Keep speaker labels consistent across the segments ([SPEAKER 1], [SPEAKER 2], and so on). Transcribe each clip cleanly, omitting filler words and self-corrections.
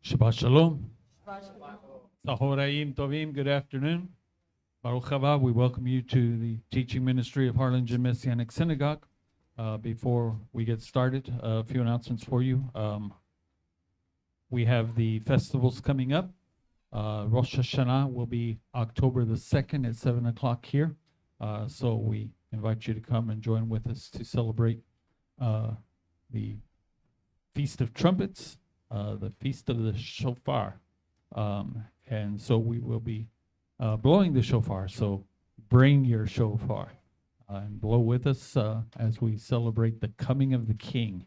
[SPEAKER 1] Shabbat Shalom. Sahoraim Tovim, good afternoon. Baruch Haba, we welcome you to the teaching ministry of Harlingen Messianic Synagogue. Before we get started, a few announcements for you. We have the festivals coming up. Rosh Hashanah will be October the 2nd at 7 o'clock here. So we invite you to come and join with us to celebrate the Feast of Trumpets, the Feast of the Shofar. And so we will be blowing the shofar. So bring your shofar and blow with us as we celebrate the coming of the King.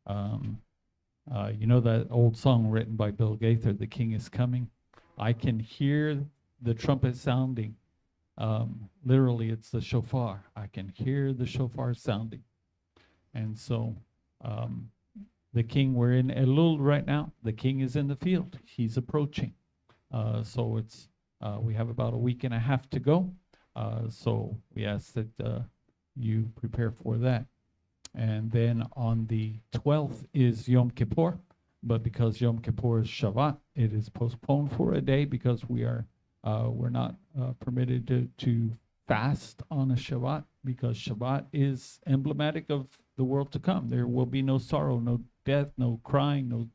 [SPEAKER 1] You know that old song written by Bill Gaither, "The King is Coming"? I can hear the trumpet sounding. Literally, it's the shofar. I can hear the shofar sounding. And so the King, we're in Elul right now. The King is in the field. He's approaching. So it's we have about a week and a half to go. So we ask that you prepare for that. And then on the 12th is Yom Kippur. But because Yom Kippur is Shabbat, it is postponed for a day because we're not permitted to fast on a Shabbat, because Shabbat is emblematic of the world to come. There will be no sorrow, no death, no crying,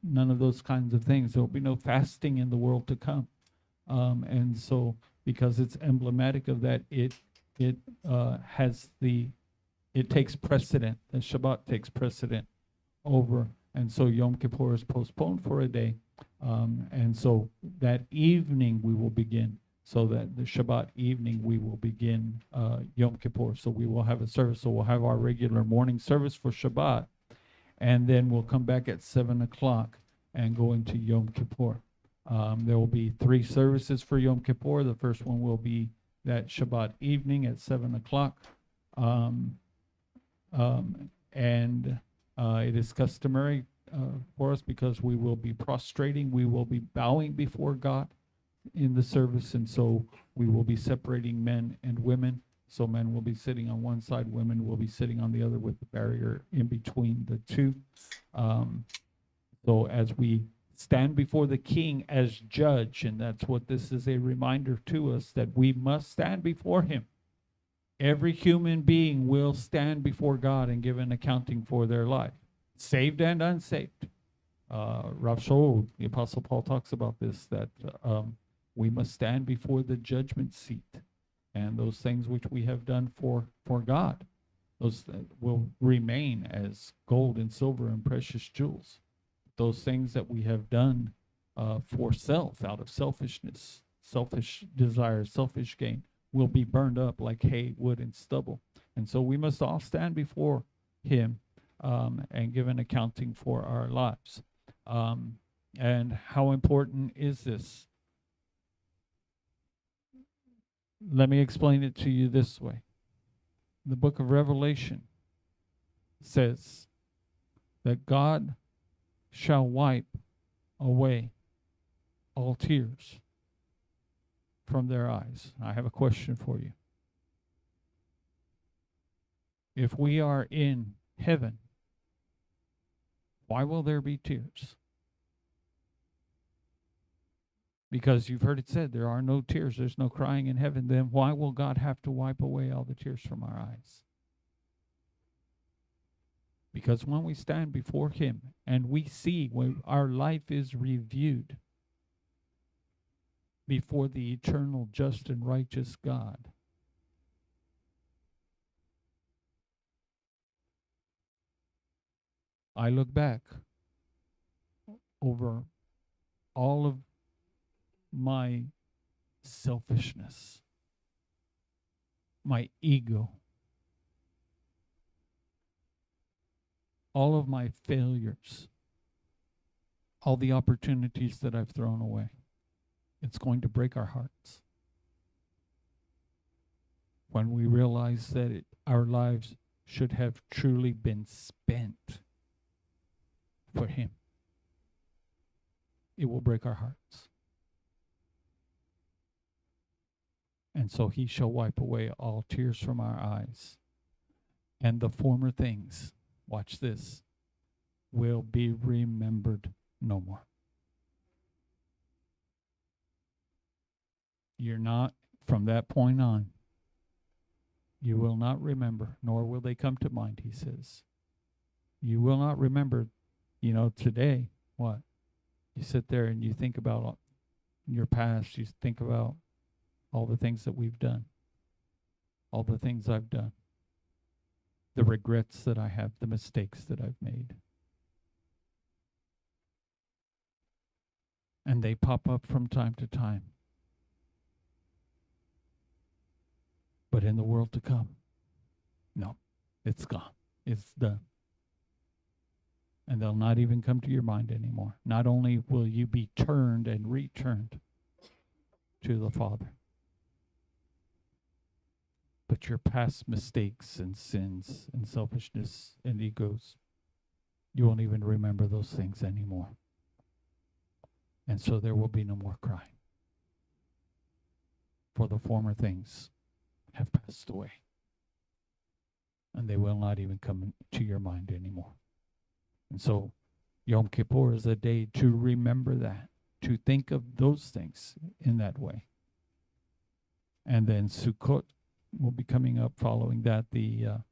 [SPEAKER 1] none of those kinds of things. There will be no fasting in the world to come. And so because it's emblematic of that, it takes precedent. The Shabbat takes precedent over. And so Yom Kippur is postponed for a day. And so that evening we will begin. So that the Shabbat evening we will begin Yom Kippur. So we will have a service. So we'll have our regular morning service for Shabbat. And then we'll come back at 7 o'clock and go into Yom Kippur. There will be 3 services for Yom Kippur. The first one will be that Shabbat evening at 7 o'clock. It is customary for us because we will be prostrating, we will be bowing before God in the service, and so we will be separating men and women. So men will be sitting on one side, women will be sitting on the other with the barrier in between the two. So as we stand before the King as judge, and that's what this is a reminder to us, that we must stand before him. Every human being will stand before God and give an accounting for their life, saved and unsaved. Rav Shaul, the Apostle Paul, talks about this, that we must stand before the judgment seat. And those things which we have done for God, those will remain as gold and silver and precious jewels. Those things that we have done for self, out of selfishness, selfish desire, selfish gain, will be burned up like hay, wood, and stubble. And so we must all stand before him and give an accounting for our lives. And how important is this? Let me explain it to you this way. The book of Revelation says that God shall wipe away all tears from their eyes. I have a question for you. If we are in heaven, why will there be tears? Because you've heard it said, there are no tears, there's no crying in heaven. Then why will God have to wipe away all the tears from our eyes? Because when we stand before him and we see, when our life is reviewed before the eternal, just, and righteous God, I look back over all of my selfishness, my ego, all of my failures, all the opportunities that I've thrown away. It's going to break our hearts when we realize that our lives should have truly been spent for him. It will break our hearts. And so he shall wipe away all tears from our eyes, and the former things, watch this, will be remembered no more. You're not, from that point on, you will not remember, nor will they come to mind, he says. You will not remember, today, what? You sit there and you think about your past. You think about all the things that we've done, all the things I've done, the regrets that I have, the mistakes that I've made. And they pop up from time to time. But in the world to come, no, it's gone. It's done. And they'll not even come to your mind anymore. Not only will you be turned and returned to the Father, but your past mistakes and sins and selfishness and egos, you won't even remember those things anymore. And so there will be no more crying. For the former things have passed away. And they will not even come to your mind anymore. And so Yom Kippur is a day to remember that, to think of those things in that way. And then Sukkot will be coming up following that. The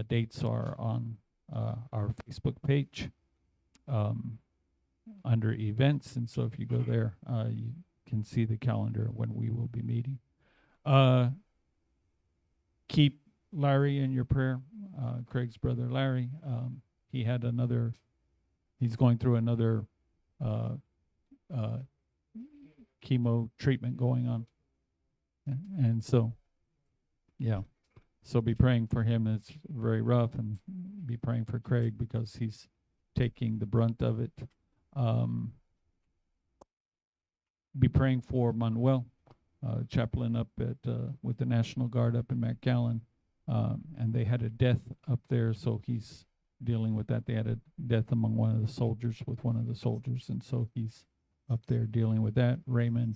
[SPEAKER 1] dates are on our Facebook page under events. And so if you go there, you can see the calendar when we will be meeting. Keep Larry in your prayer, Craig's brother Larry. He's going through another chemo treatment going on. And so, yeah. So be praying for him. It's very rough, and be praying for Craig because he's taking the brunt of it. Be praying for Manuel, chaplain up at with the National Guard up in McAllen. And they had a death up there, so he's dealing with that. They had a death among one of the soldiers with one of the soldiers, and so he's up there dealing with that. Raymond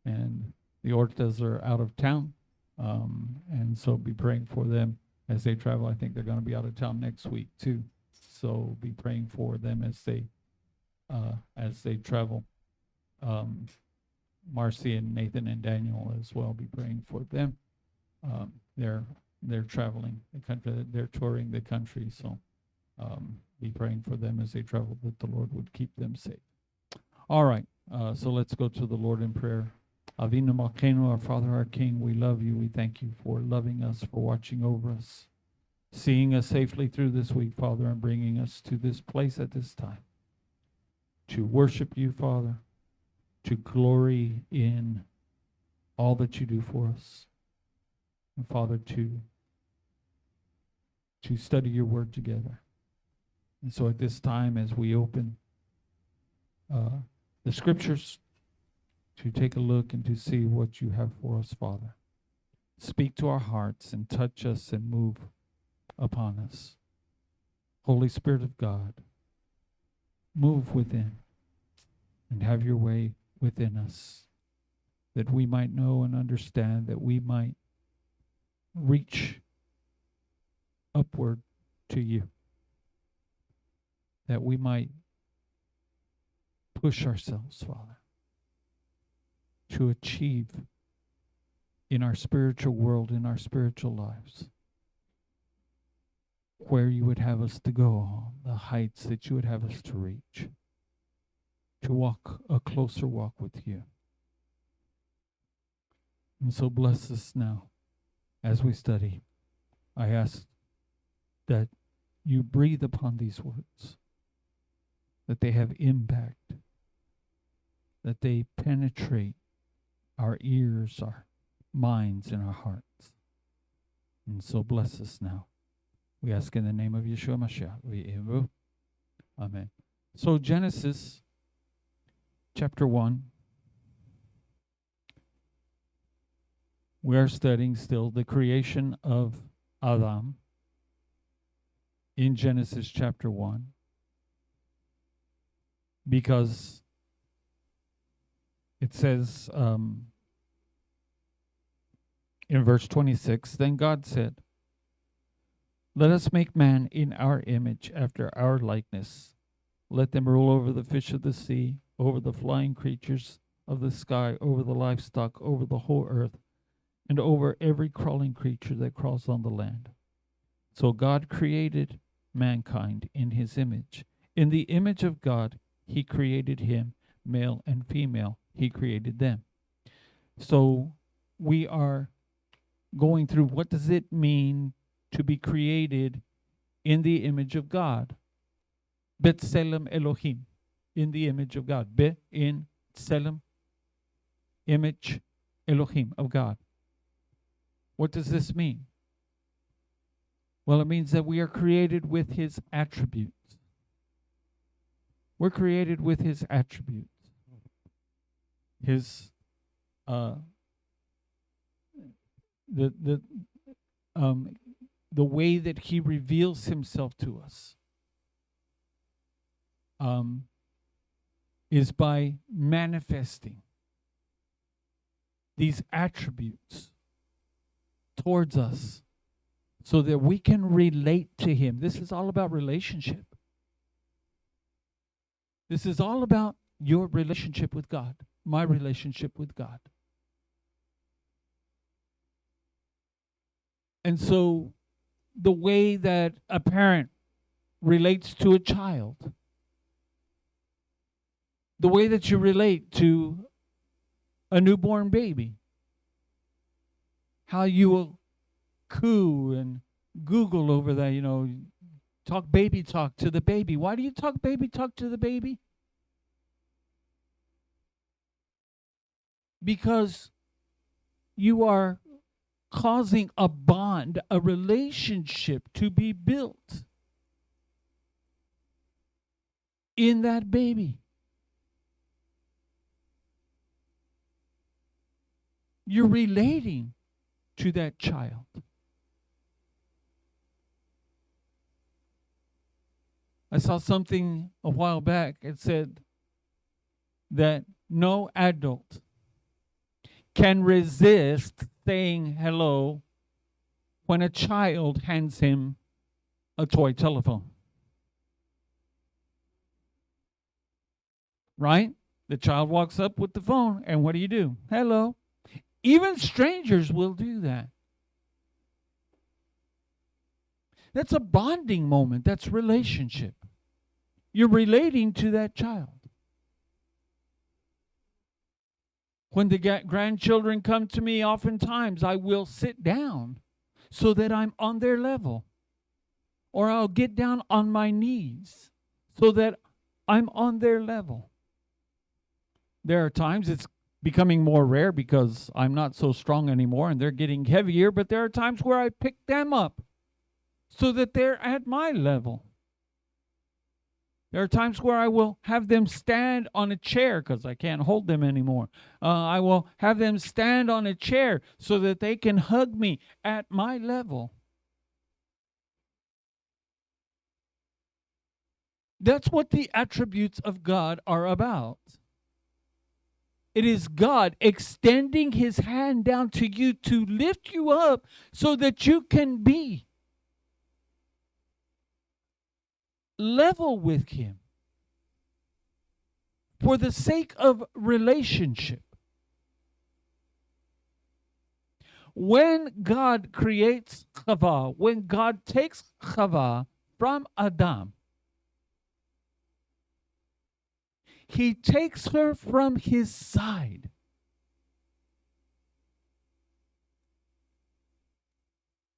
[SPEAKER 1] and the Ortas are out of town, and so be praying for them as they travel. I think they're going to be out of town next week too, so be praying for them as they travel. Marcy and Nathan and Daniel as well, be praying for them. They're traveling the country. They're touring the country, so be praying for them as they travel, that the Lord would keep them safe. All right, so let's go to the Lord in prayer. Avinu Malkeinu, our Father, our King, we love you. We thank you for loving us, for watching over us, seeing us safely through this week, Father, and bringing us to this place at this time to worship you, Father, to glory in all that you do for us, and Father, to study your word together. And so at this time, as we open the scriptures, to take a look and to see what you have for us, Father. Speak to our hearts and touch us and move upon us. Holy Spirit of God, move within and have your way within us, that we might know and understand, that we might reach upward to you, that we might push ourselves, Father, to achieve in our spiritual world, in our spiritual lives, where you would have us to go, the heights that you would have us to reach, to walk a closer walk with you. And so bless us now as we study. I ask that you breathe upon these words, that they have impact, that they penetrate our ears, our minds, and our hearts. And so bless us now. We ask in the name of Yeshua Mashiach. Amen. So Genesis chapter 1. We are studying still the creation of Adam in Genesis chapter 1. Because it says in verse 26, then God said, let us make man in our image, after our likeness. Let them rule over the fish of the sea, over the flying creatures, of the sky, over the livestock, over the whole earth, and over every crawling creature that crawls on the land. So God created mankind in his image. In the image of God, he created him, male and female. He created them. So we are going through, what does it mean to be created in the image of God? B'Tselem Elohim, in the image of God. Be in Tselem, image Elohim, of God. What does this mean? Well, it means that we are created with his attributes. We're created with his attributes. His the way that he reveals himself to us is by manifesting these attributes towards us so that we can relate to him. This is all about relationship. This is all about your relationship with God, my relationship with God. And so the way that a parent relates to a child, the way that you relate to a newborn baby, how you will coo and Google over that, talk baby talk to the baby. Why do you talk baby talk to the baby? Because you are causing a bond, a relationship to be built in that baby. You're relating to that child. I saw something a while back. It said that no adult can resist saying hello when a child hands him a toy telephone. Right? The child walks up with the phone, and what do? Hello. Even strangers will do that. That's a bonding moment. That's relationship. You're relating to that child. When the grandchildren come to me, oftentimes I will sit down so that I'm on their level. Or I'll get down on my knees so that I'm on their level. There are times it's becoming more rare because I'm not so strong anymore and they're getting heavier, but there are times where I pick them up so that they're at my level. There are times where I will have them stand on a chair because I can't hold them anymore. I will have them stand on a chair so that they can hug me at my level. That's what the attributes of God are about. It is God extending his hand down to you to lift you up so that you can be level with him for the sake of relationship. When God creates Chava, when God takes Chava from Adam, he takes her from his side.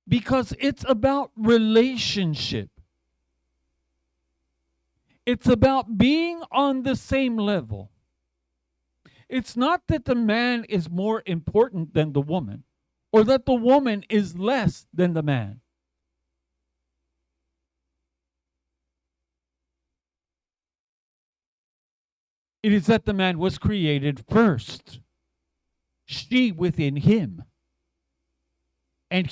[SPEAKER 1] Because it's about relationship. It's about being on the same level. It's not that the man is more important than the woman, or that the woman is less than the man. It is that the man was created first, she within him, and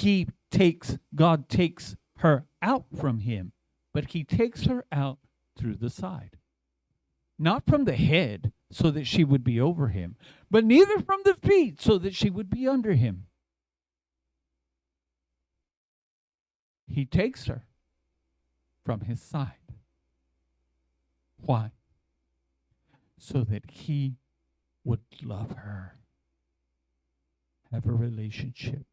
[SPEAKER 1] God takes her out from him, but he takes her out through the side. Not from the head, so that she would be over him, but neither from the feet, so that she would be under him. He takes her from his side. Why? So that he would love her, have a relationship.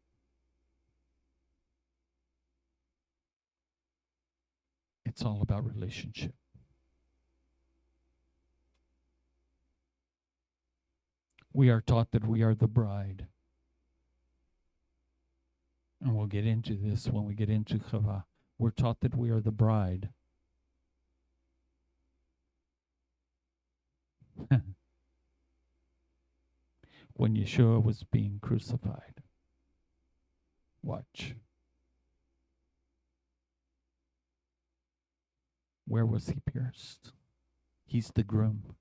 [SPEAKER 1] It's all about relationship. We are taught that we are the bride. And we'll get into this when we get into Chava. We're taught that we are the bride. When Yeshua was being crucified. Watch. Where was he pierced? He's the groom.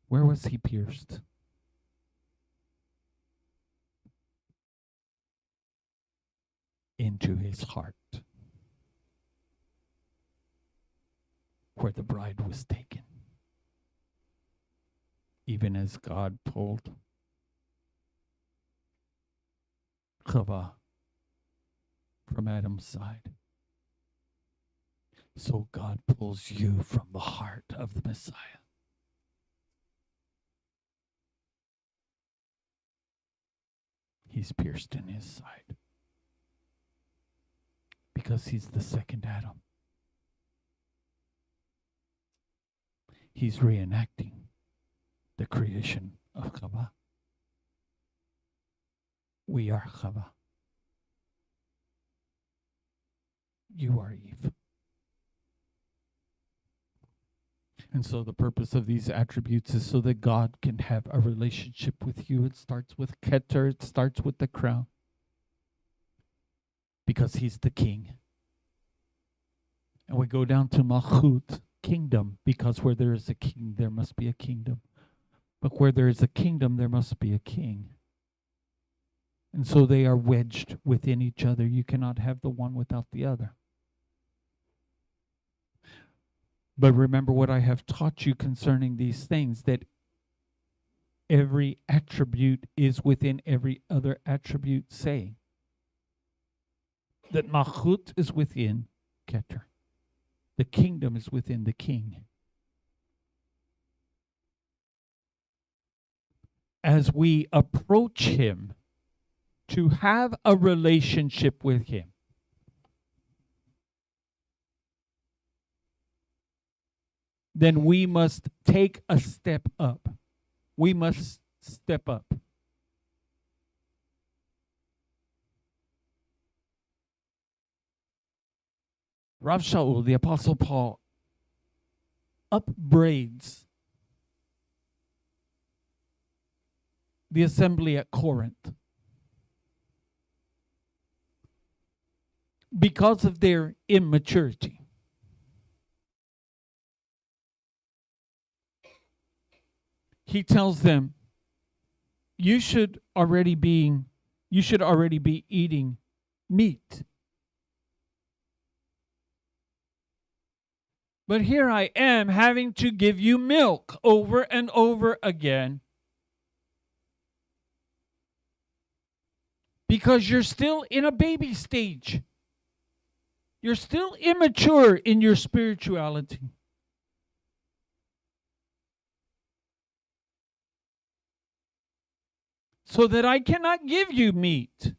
[SPEAKER 1] Where was he pierced? Into his heart, where the bride was taken. Even as God pulled Chava from Adam's side, so God pulls you from the heart of the Messiah. He's pierced in his side because he's the second Adam. He's reenacting the creation of Chava. We are Chava. You are Eve. And so the purpose of these attributes is so that God can have a relationship with you. It starts with Keter. It starts with the crown. Because he's the king. And we go down to Malchut, kingdom, because where there is a king, there must be a kingdom. But where there is a kingdom, there must be a king. And so they are wedged within each other. You cannot have the one without the other. But remember what I have taught you concerning these things, that every attribute is within every other attribute, saying that Malchut is within Keter. The kingdom is within the king. As we approach him to have a relationship with him, then we must take a step up. We must step up. Rav Shaul, the Apostle Paul, upbraids the assembly at Corinth because of their immaturity. He tells them, you should already be eating meat. But here I am having to give you milk over and over again because you're still in a baby stage. You're still immature in your spirituality. So that I cannot give you meat.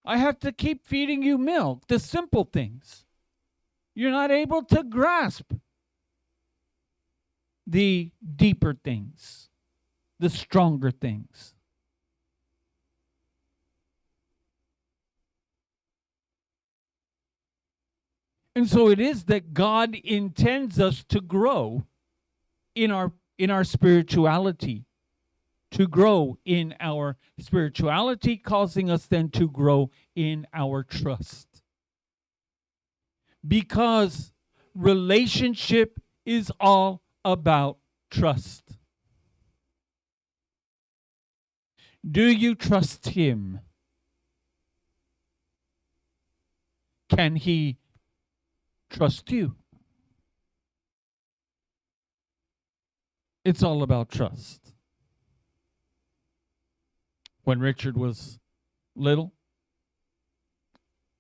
[SPEAKER 1] I have to keep feeding you milk, the simple things. You're not able to grasp the deeper things, the stronger things. And so it is that God intends us to grow in our spirituality, to grow in our spirituality, causing us then to grow in our trust. Because relationship is all about trust. Do you trust him? Can he trust you? It's all about trust. When Richard was little,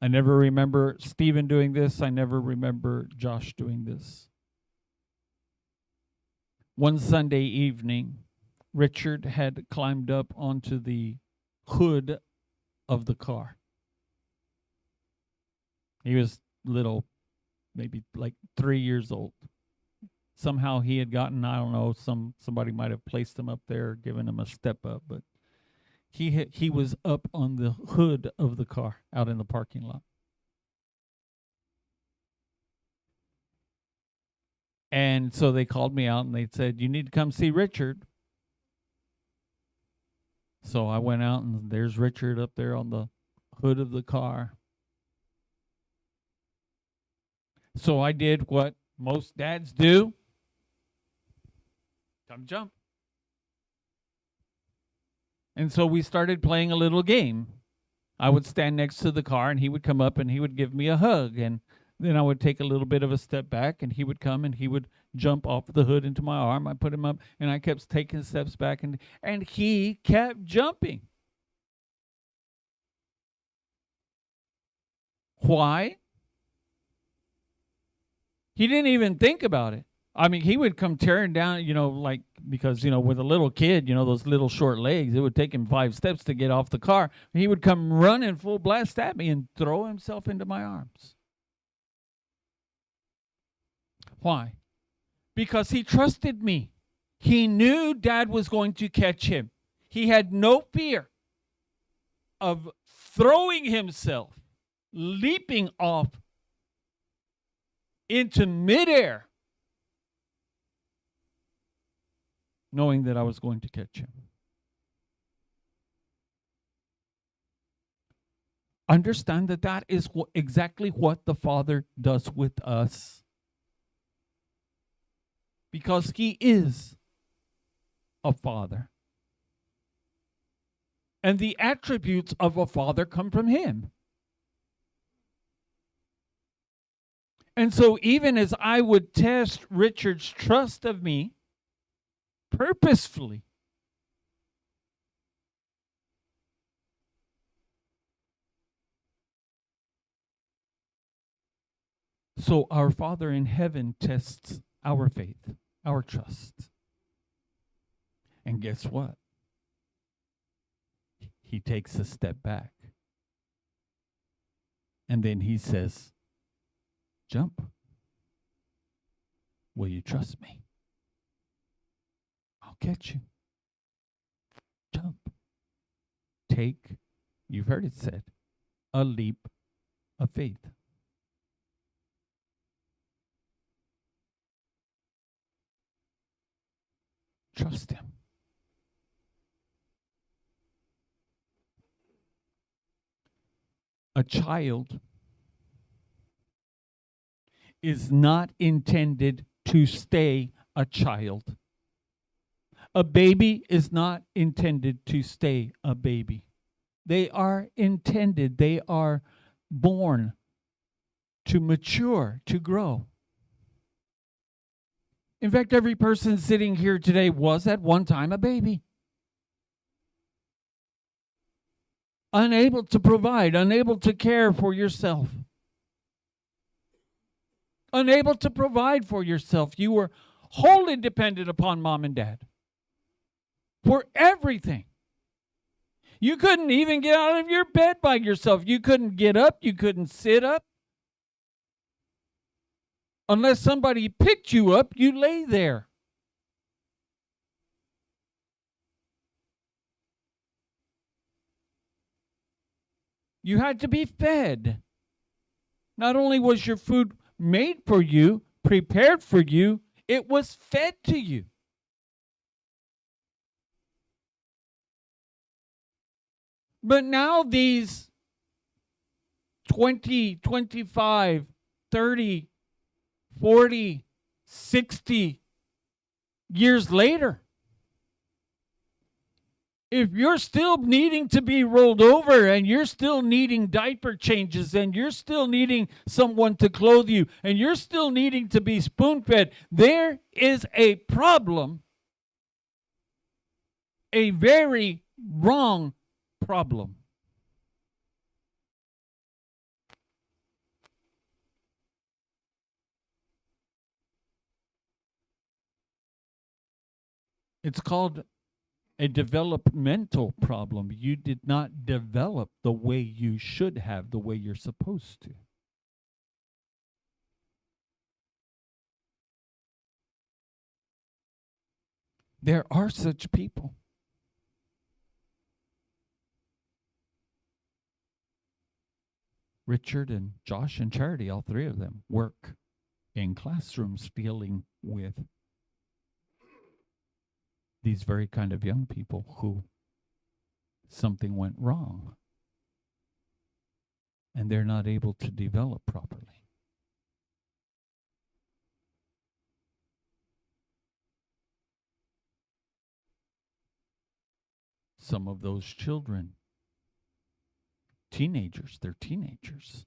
[SPEAKER 1] I never remember Stephen doing this. I never remember Josh doing this. One Sunday evening, Richard had climbed up onto the hood of the car. He was little, maybe like 3 years old. Somehow he had gotten, I don't know, somebody might have placed him up there, given him a step up, but he was up on the hood of the car out in the parking lot. And so they called me out and they said, "You need to come see Richard." So I went out and there's Richard up there on the hood of the car. So I did what most dads do. Come jump. And so we started playing a little game. I would stand next to the car and he would come up and he would give me a hug. And then I would take a little bit of a step back and he would come and he would jump off the hood into my arm. I put him up and I kept taking steps back and he kept jumping. Why? He didn't even think about it. I mean, he would come tearing down, like, because, with a little kid, those little short legs, it would take him 5 steps to get off the car. He would come running full blast at me and throw himself into my arms. Why? Because he trusted me. He knew Dad was going to catch him. He had no fear of throwing himself, leaping off into midair, knowing that I was going to catch him. Understand that is exactly what the Father does with us. Because He is a Father. And the attributes of a Father come from Him. And so even as I would test Richard's trust of me, purposefully, so our Father in heaven tests our faith, our trust. And guess what? He takes a step back. And then He says, "Jump. Will you trust me? I'll catch you. Jump." Take, you've heard it said, a leap of faith. Trust Him. A child is not intended to stay a child. A baby is not intended to stay a baby. They are born to mature, to grow. In fact, every person sitting here today was at one time a baby. Unable to provide, unable to care for yourself. Unable to provide for yourself. You were wholly dependent upon mom and dad for everything. You couldn't even get out of your bed by yourself. You couldn't get up. You couldn't sit up. Unless somebody picked you up, you lay there. You had to be fed. Not only was your food made for you, prepared for you, it was fed to you. But now these 20, 25, 30, 40, 60 years later, if you're still needing to be rolled over and you're still needing diaper changes and you're still needing someone to clothe you and you're still needing to be spoon-fed, there is a problem, a very wrong problem. It's called a developmental problem. You did not develop the way you should have, the way you're supposed to. There are such people. Richard and Josh and Charity, all three of them, work in classrooms dealing with these very kind of young people who something went wrong and they're not able to develop properly. Some of those children, teenagers, they're teenagers,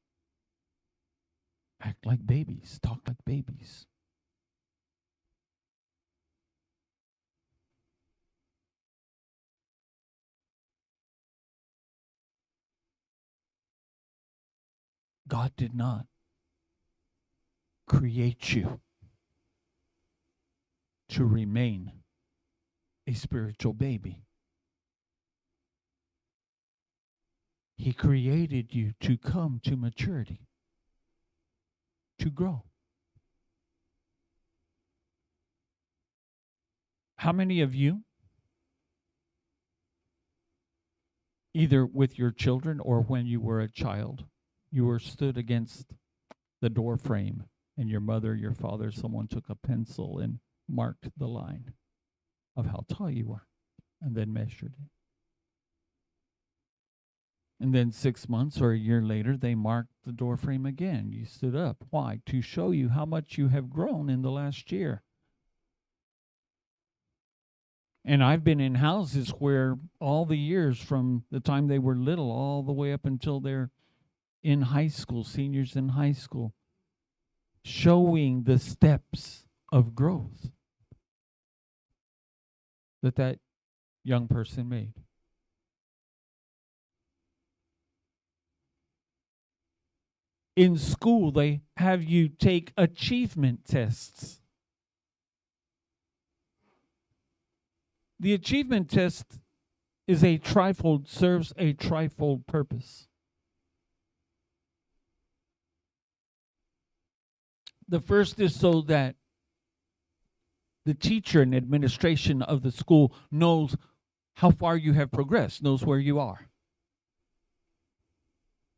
[SPEAKER 1] act like babies, talk like babies. God did not create you to remain a spiritual baby. He created you to come to maturity, to grow. How many of you, either with your children or when you were a child, you were stood against the door frame and your mother, your father, someone took a pencil and marked the line of how tall you were and then measured it? And then 6 months or a year later, they marked the door frame again. You stood up. Why? To show you how much you have grown in the last year. And I've been in houses where all the years from the time they were little all the way up until they're in high school, seniors in high school, showing the steps of growth that young person made. In school, they have you take achievement tests. The achievement test is serves a trifold purpose. The first is so that the teacher and administration of the school knows how far you have progressed, knows where you are.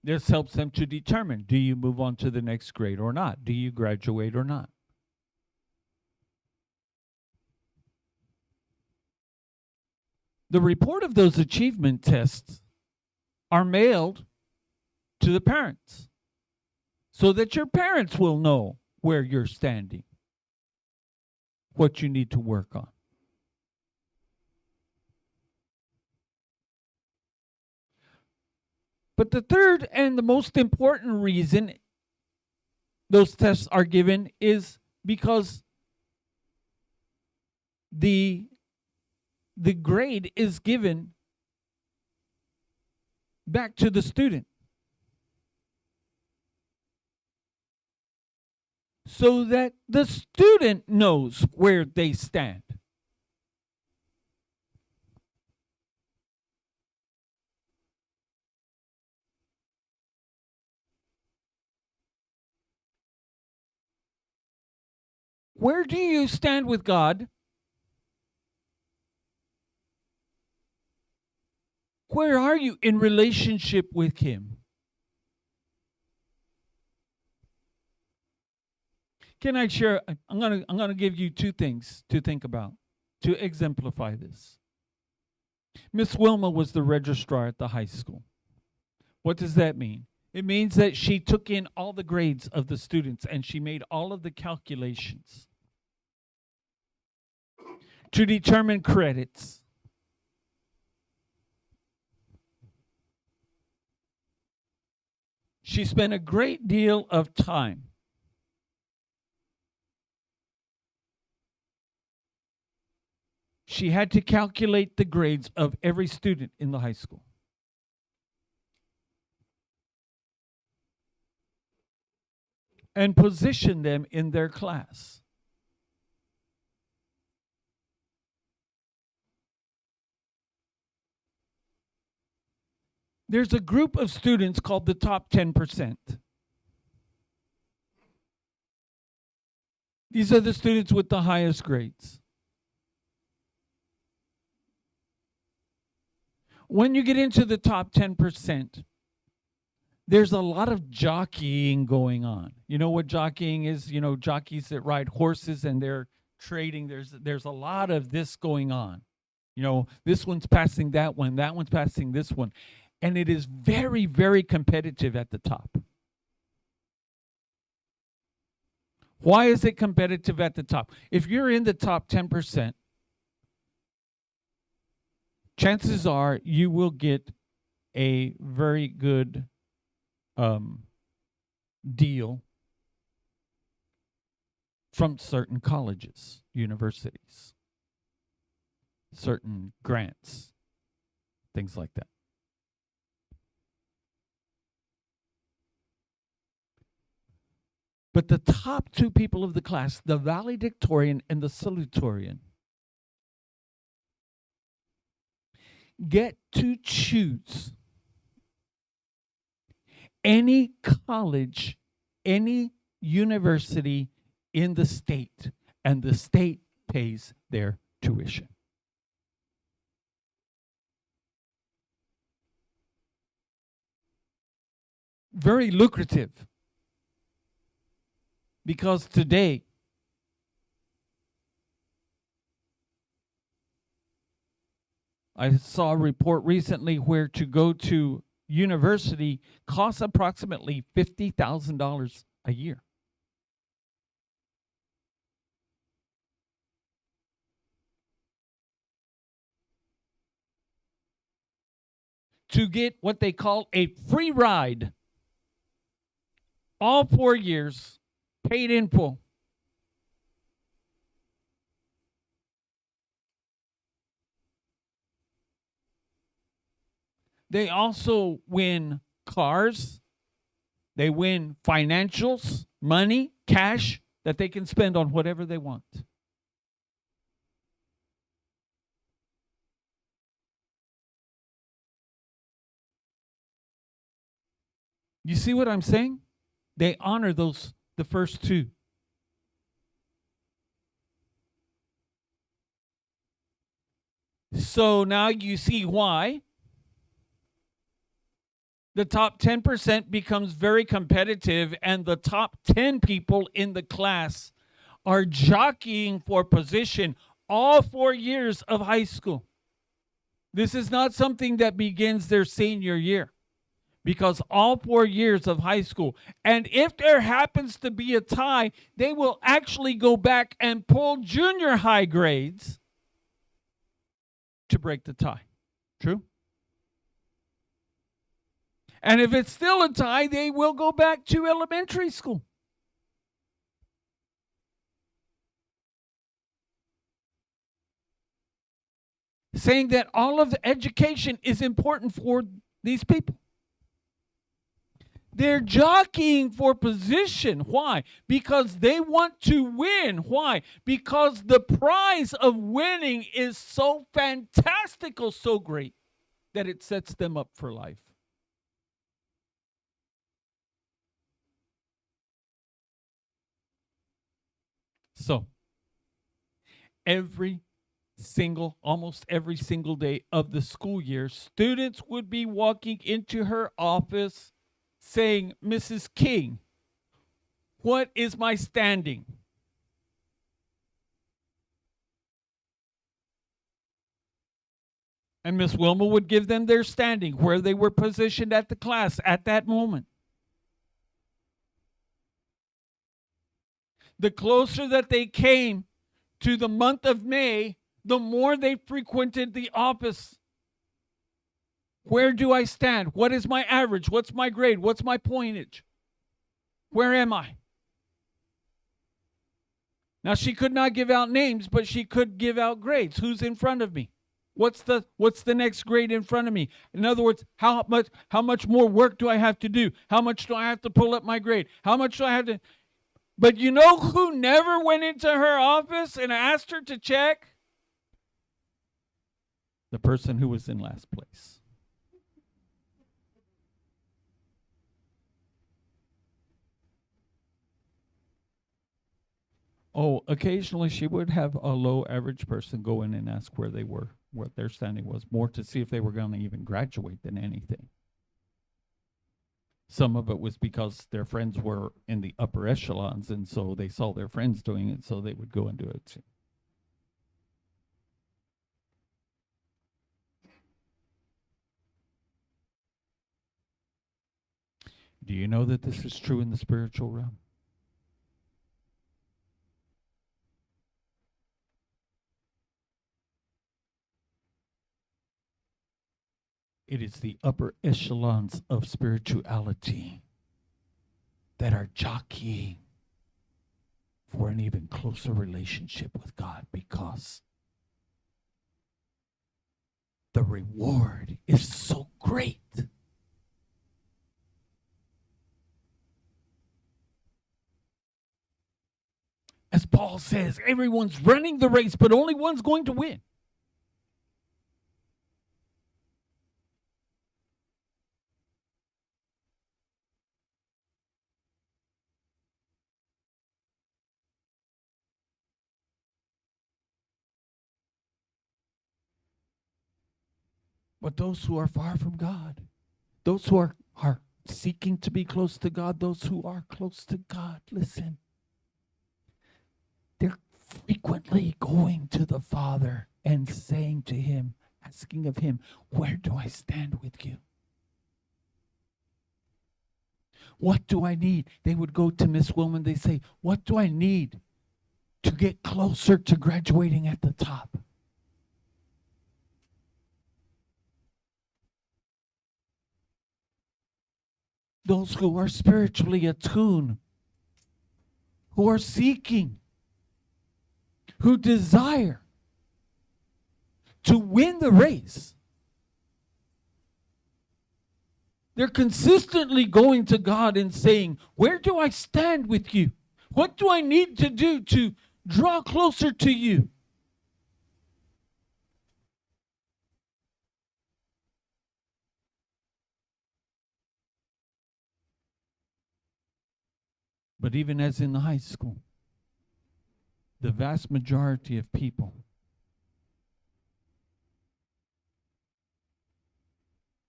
[SPEAKER 1] This helps them to determine, do you move on to the next grade or not? Do you graduate or not? The report of those achievement tests are mailed to the parents so that your parents will know where you're standing, what you need to work on. But the third and the most important reason those tests are given is because the grade is given back to the student, so that the student knows where they stand. Where do you stand with God? Where are you in relationship with Him? Can I share? I'm gonna give you two things to think about to exemplify this. Miss Wilma was the registrar at the high school. What does that mean? It means that she took in all the grades of the students and she made all of the calculations to determine credits. She spent a great deal of time she had to calculate the grades of every student in the high school. And position them in their class.
[SPEAKER 2] There's a group of students called the top 10%. These are the students with the highest grades. When you get into the top 10%, there's a lot of jockeying going on. You know what jockeying is? You know, jockeys that ride horses and they're trading. There's a lot of this going on. You know, this one's passing that one's passing this one. And it is very, very competitive at the top. Why is it competitive at the top? If you're in the top 10%, chances are you will get a very good deal from certain colleges, universities, certain grants, things like that. But the top two people of the class, the valedictorian and the salutatorian, get to choose any college, any university in the state, and the state pays their tuition. Very lucrative. Because today, I saw a report recently where to go to university costs approximately $50,000 a year. To get what they call a free ride, all 4 years, paid in full. They also win cars. They win financials, money, cash that they can spend on whatever they want. You see what I'm saying? They honor those, the first two. So now you see why the top 10% becomes very competitive, and the top 10 people in the class are jockeying for position all 4 years of high school. This is not something that begins their senior year, because all 4 years of high school, and if there happens to be a tie, they will actually go back and pull junior high grades to break the tie. True? And if it's still a tie, they will go back to elementary school. Saying that all of the education is important for these people. They're jockeying for position. Why? Because they want to win. Why? Because the prize of winning is so fantastical, so great, that it sets them up for life. So, almost every single day of the school year, students would be walking into her office saying, "Mrs. King, what is my standing?" And Miss Wilma would give them their standing, where they were positioned at the class at that moment. The closer that they came to the month of May, the more they frequented the office. Where do I stand? What is my average? What's my grade? What's my pointage? Where am I? Now, she could not give out names, but she could give out grades. Who's in front of me? What's the next grade in front of me? In other words, how much more work do I have to do? How much do I have to pull up my grade? How much do I have to... But you know who never went into her office and asked her to check? The person who was in last place.
[SPEAKER 1] Oh, occasionally she would have a low average person go in and ask where they were, what their standing was, more to see if they were going to even graduate than anything. Some of it was because their friends were in the upper echelons, and so they saw their friends doing it, so they would go and do it too. Do you know that this is true in the spiritual realm? It is the upper echelons of spirituality that are jockeying for an even closer relationship with God, because the reward is so great. As Paul says, everyone's running the race, but only one's going to win. But those who are far from God, those who are seeking to be close to God, those who are close to God, listen, they're frequently going to the Father and saying to him, asking of him, where do I stand with you? What do I need? They would go to Miss Wilman, they say, what do I need to get closer to graduating at the top? Those who are spiritually attuned, who are seeking, who desire to win the race, they're consistently going to God and saying, where do I stand with you? What do I need to do to draw closer to you? But even as in the high school, the vast majority of people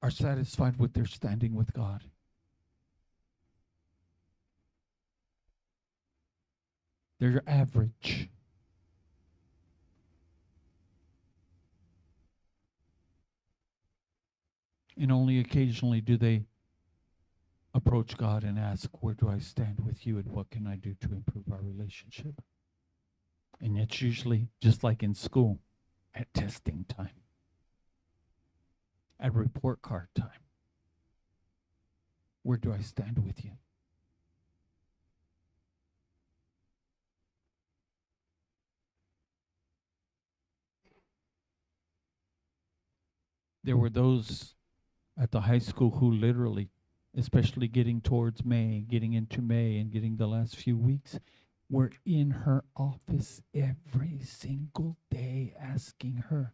[SPEAKER 1] are satisfied with their standing with God. They're average. And only occasionally do they approach God and ask, where do I stand with you and what can I do to improve our relationship? And it's usually just like in school, at testing time, at report card time. Where do I stand with you? There were those at the high school who literally, especially getting towards May, getting into May and getting the last few weeks, were in her office every single day asking her,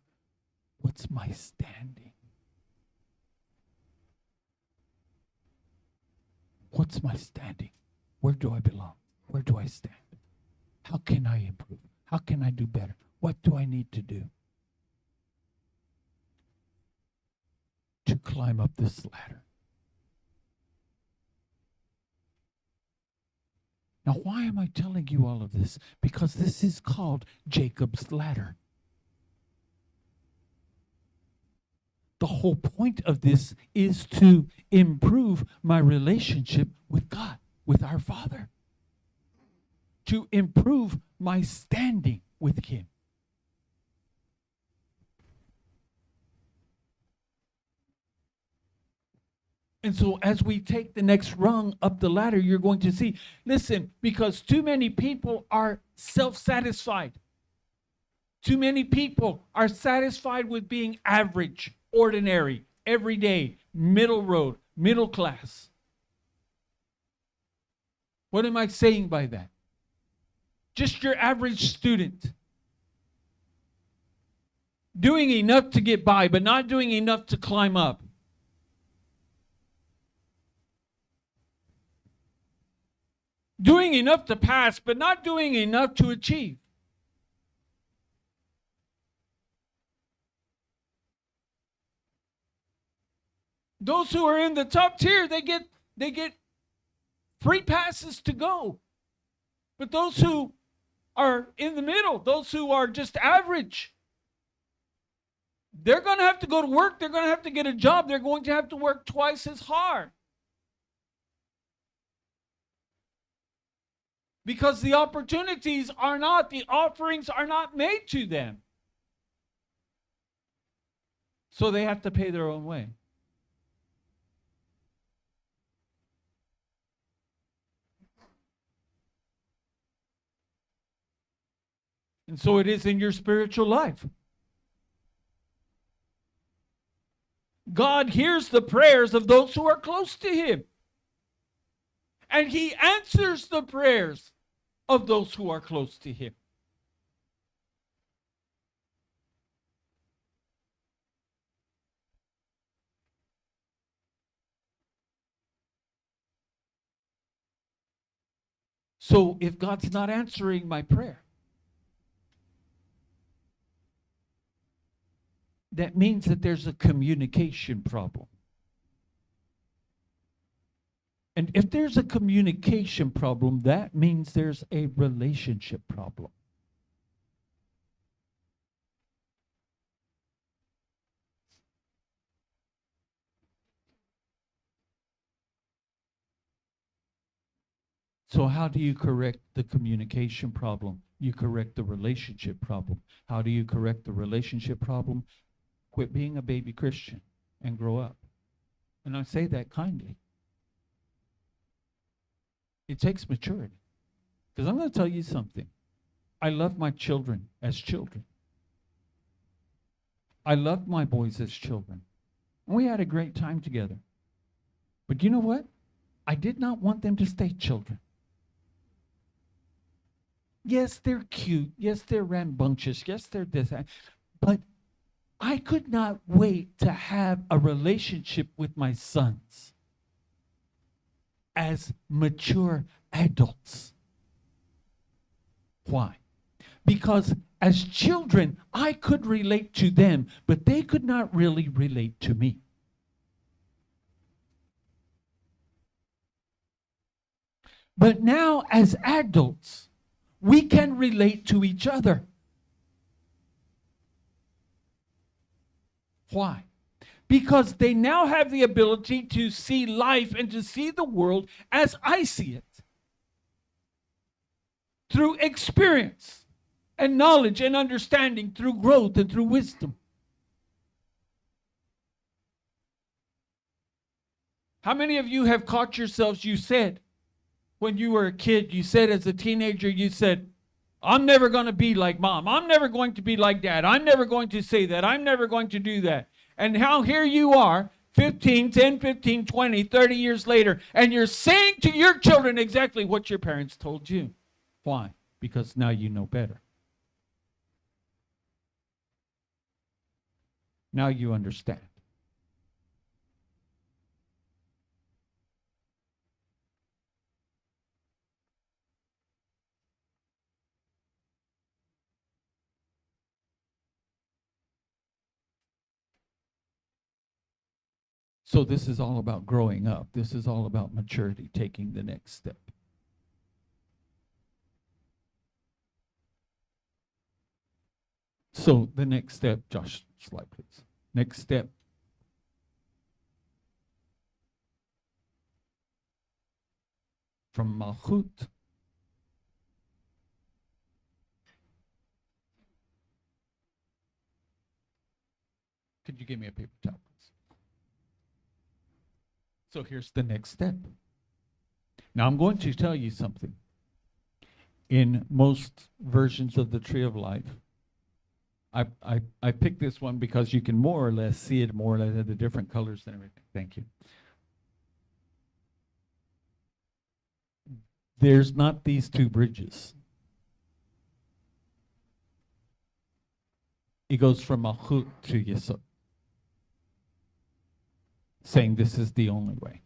[SPEAKER 1] what's my standing? What's my standing? Where do I belong? Where do I stand? How can I improve? How can I do better? What do I need to do to climb up this ladder? Now, why am I telling you all of this? Because this is called Jacob's ladder. The whole point of this is to improve my relationship with God, with our Father. To improve my standing with Him. And so as we take the next rung up the ladder, you're going to see, listen, because too many people are self-satisfied. Too many people are satisfied with being average, ordinary, everyday, middle road, middle class. What am I saying by that? Just your average student. Doing enough to get by, but not doing enough to climb up.
[SPEAKER 2] Doing enough to pass, but not doing enough to achieve. Those who are in the top tier, they get free passes to go. But those who are in the middle, those who are just average, they're going to have to go to work. They're going to have to get a job. They're going to have to work twice as hard. Because the opportunities are not, the offerings are not made to them. So they have to pay their own way. And so it is in your spiritual life. God hears the prayers of those who are close to Him. And He answers the prayers of those who are close to Him. So if God's not answering my prayer, that means that there's a communication problem. And if there's a communication problem, that means there's a relationship problem. So how do you correct the communication problem? You correct the relationship problem. How do you correct the relationship problem? Quit being a baby Christian and grow up. And I say that kindly. It takes maturity. Because I'm going to tell you something. I love my children as children. I loved my boys as children. And we had a great time together. But you know what? I did not want them to stay children. Yes, they're cute. Yes, they're rambunctious. Yes, they're this. But I could not wait to have a relationship with my sons as mature adults. Why? Because as children, I could relate to them, but they could not really relate to me. But now, as adults, we can relate to each other. Why? Because they now have the ability to see life and to see the world as I see it. Through experience and knowledge and understanding, through growth and through wisdom. How many of you have caught yourselves, you said, when you were a kid, you said as a teenager, you said, I'm never going to be like mom. I'm never going to be like dad. I'm never going to say that. I'm never going to do that. And now here you are, 10, 15, 20, 30 years later, and you're saying to your children exactly what your parents told you. Why? Because now you know better. Now you understand. So this is all about growing up. This is all about maturity, taking the next step. So the next step, Josh, slide please. Next step. From Malchut could you give me a paper towel, please? So here's the next step. Now I'm going to tell you something. In most versions of the Tree of Life, I picked this one because you can more or less see it more or less the different colors and everything. Thank you. There's not these two bridges. It goes from Malchut to Yesod, saying this is the only way.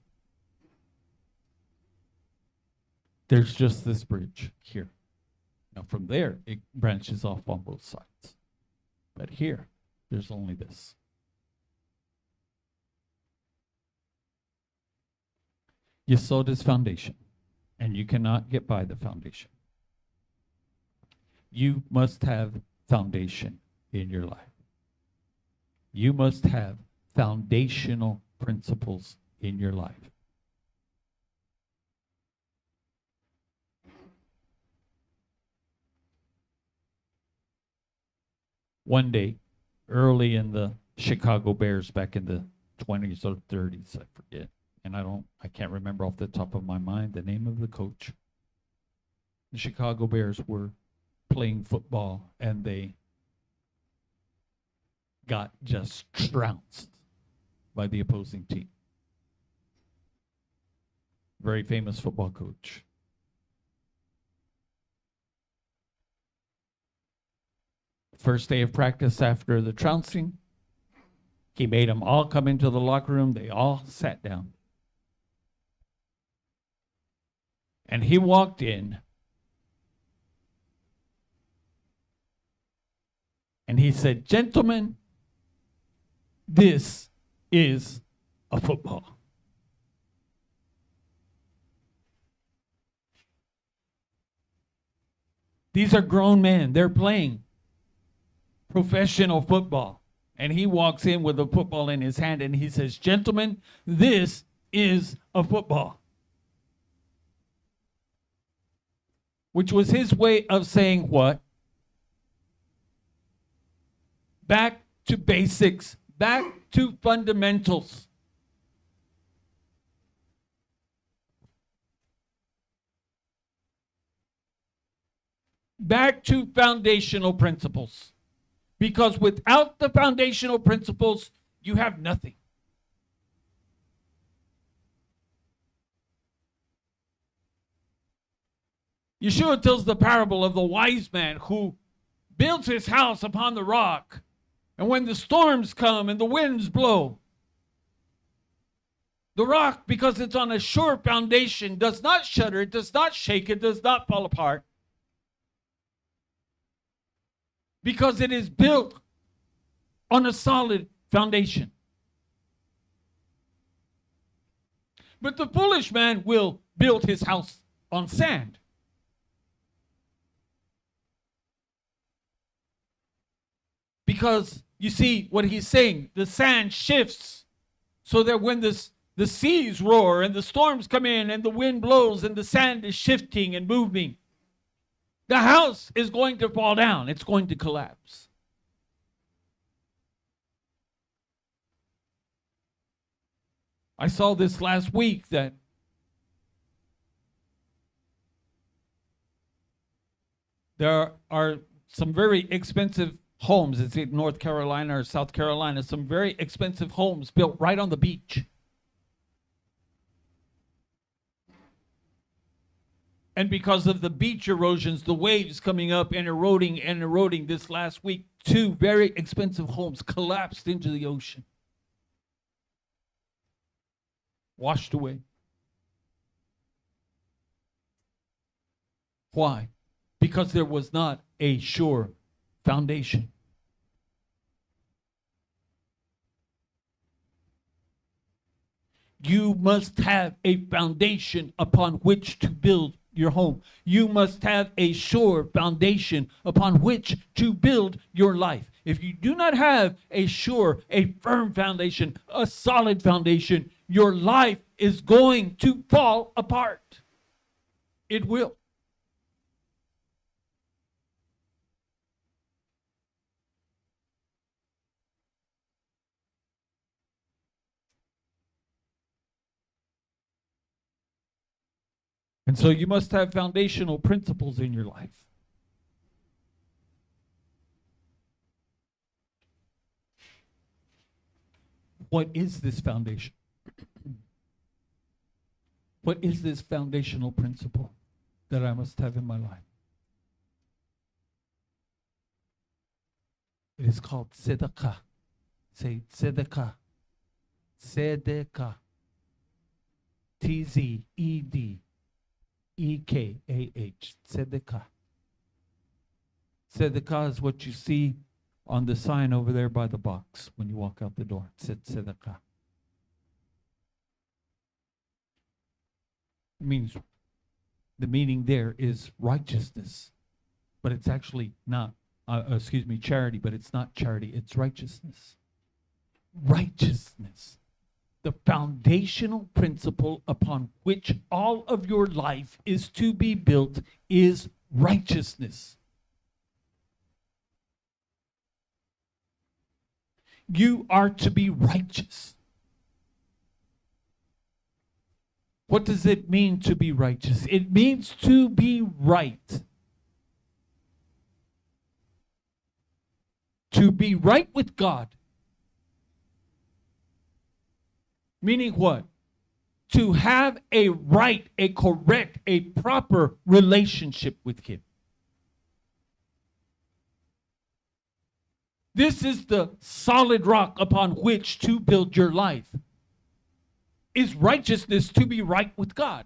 [SPEAKER 1] there's just this bridge here. Now from there, it branches off on both sides. But here, there's only this. Yesod is foundation, and you cannot get by the foundation. You must have foundation in your life. You must have foundational principles in your life. One day, early in the Chicago Bears, back in the 20s or 30s, I forget, and I can't remember off the top of my mind the name of the coach. The Chicago Bears were playing football, and they got just trounced by the opposing team. Very famous football coach. First day of practice after the trouncing, he made them all come into the locker room. They all sat down. And he walked in, and he said, "Gentlemen, this is a football." These are grown men. They're playing professional football. And he walks in with a football in his hand and he says, "Gentlemen, this is a football." Which was his way of saying what? Back to basics, back to fundamentals. Back to foundational principles. Because without the foundational principles, you have nothing. Yeshua tells the parable of the wise man who builds his house upon the rock. And when the storms come and the winds blow, the rock, because it's on a sure foundation, does not shudder, it does not shake, it does not fall apart. Because it is built on a solid foundation. But the foolish man will build his house on sand. Because, you see, what he's saying, the sand shifts so that when the seas roar and the storms come in and the wind blows and the sand is shifting and moving, the house is going to fall down. It's going to collapse. I saw this last week that there are some very expensive homes. It's in North Carolina or South Carolina. Some very expensive homes built right on the beach. And because of the beach erosions, the waves coming up and eroding this last week, 2 very expensive homes collapsed into the ocean. Washed away. Why? Because there was not a sure foundation. You must have a foundation upon which to build your home. You must have a sure foundation upon which to build your life. If you do not have a sure, a firm foundation, a solid foundation, your life is going to fall apart. It will. And so you must have foundational principles in your life. What is this foundation? What is this foundational principle that I must have in my life? It is called tzedakah. Say tzedakah. Tzedakah. Tzedakah. Tzedekah. Tzedekah. Tzedekah is what you see on the sign over there by the box when you walk out the door. It said tzedakah. It means, the meaning there is righteousness, but it's actually not, charity, but it's not charity, it's righteousness. Righteousness. The foundational principle upon which all of your life is to be built is righteousness. You are to be righteous. What does it mean to be righteous? It means to be right. To be right with God. Meaning what? To have a right, a correct, a proper relationship with Him. This is the solid rock upon which to build your life. Is righteousness, to be right with God.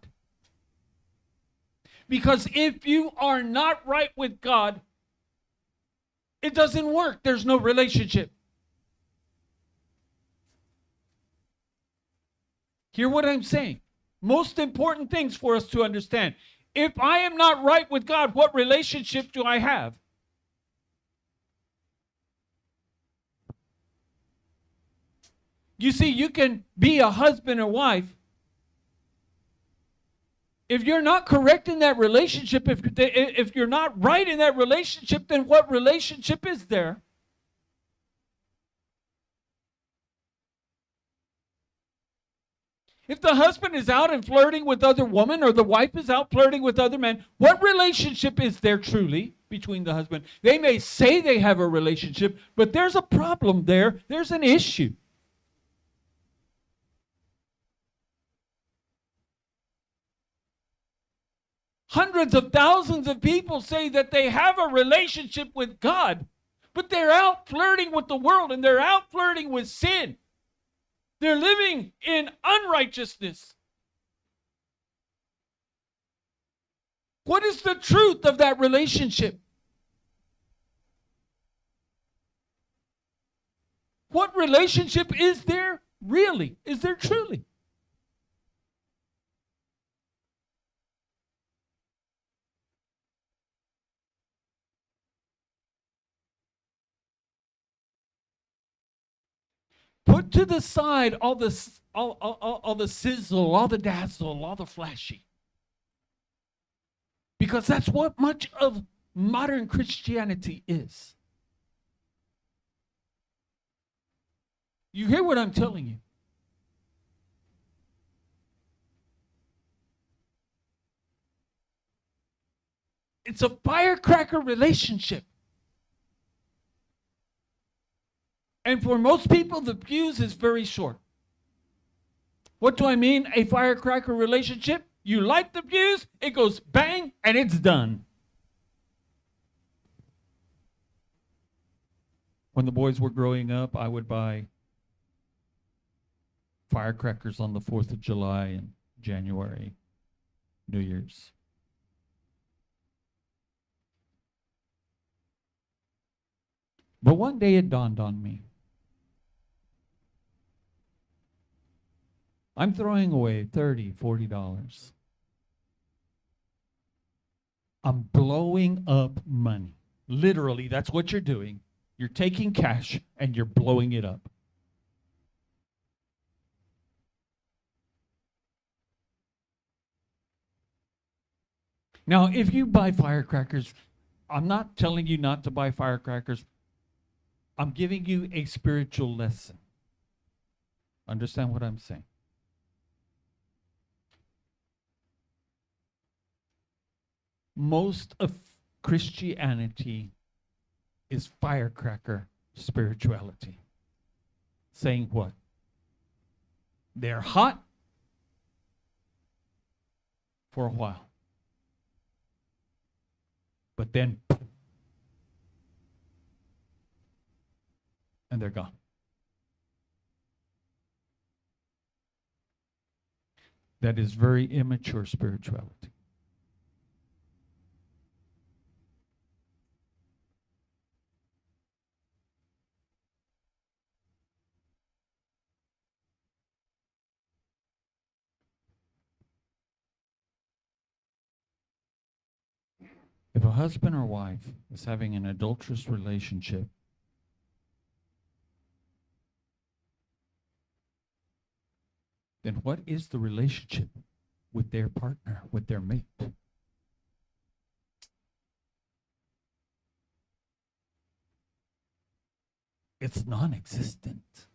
[SPEAKER 1] Because if you are not right with God, it doesn't work. There's no relationship. Hear what I'm saying? Most important things for us to understand. If I am not right with God, what relationship do I have? You see, you can be a husband or wife. If you're not correct in that relationship, if you're not right in that relationship, then what relationship is there? If the husband is out and flirting with other women, or the wife is out flirting with other men, what relationship is there truly between the husband? They may say they have a relationship, but there's a problem there. There's an issue. Hundreds of thousands of people say that they have a relationship with God, but they're out flirting with the world, and they're out flirting with sin. They're living in unrighteousness. What is the truth of that relationship? What relationship is there really? Is there truly? Put to the side all the sizzle, all the dazzle, all the flashy. Because that's what much of modern Christianity is. You hear what I'm telling you? It's a firecracker relationship. And for most people, the fuse is very short. What do I mean, a firecracker relationship? You light the fuse, it goes bang, and it's done. When the boys were growing up, I would buy firecrackers on the 4th of July and January, New Year's. But one day it dawned on me. I'm throwing away $30, $40. I'm blowing up money. Literally, that's what you're doing. You're taking cash and you're blowing it up. Now, if you buy firecrackers, I'm not telling you not to buy firecrackers. I'm giving you a spiritual lesson. Understand what I'm saying? Most of Christianity is firecracker spirituality. Saying what? They're hot for a while. But then, and they're gone. That is very immature spirituality. If a husband or wife is having an adulterous relationship, then what is the relationship with their partner, with their mate? It's non-existent.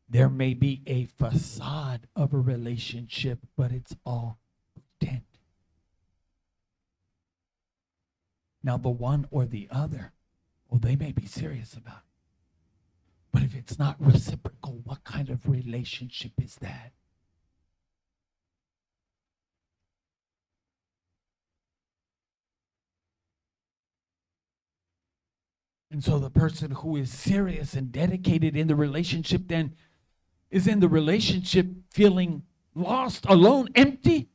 [SPEAKER 1] There may be a facade of a relationship, but it's all pretend. Now, the one or the other, well, they may be serious about it. But if it's not reciprocal, what kind of relationship is that? And so the person who is serious and dedicated in the relationship then is in the relationship feeling lost, alone, empty.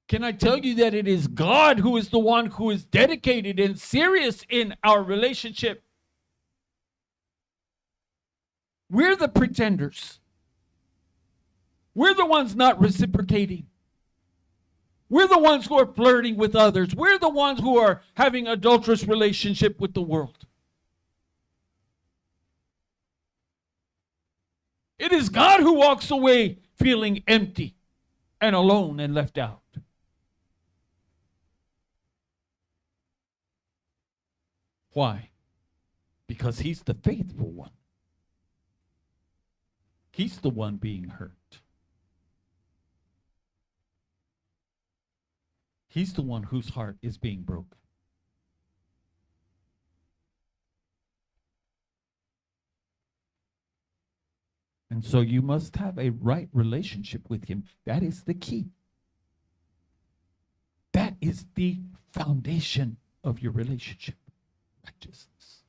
[SPEAKER 1] Can I tell you that it is God who is the one who is dedicated and serious in our relationship? We're the pretenders. We're the ones not reciprocating. We're the ones who are flirting with others. We're the ones who are having adulterous relationship with the world. It is God who walks away feeling empty and alone and left out. Why? Because he's the faithful one. He's the one being hurt. He's the one whose heart is being broken. And so you must have a right relationship with him. That is the key. That is the foundation of your relationship. Righteousness.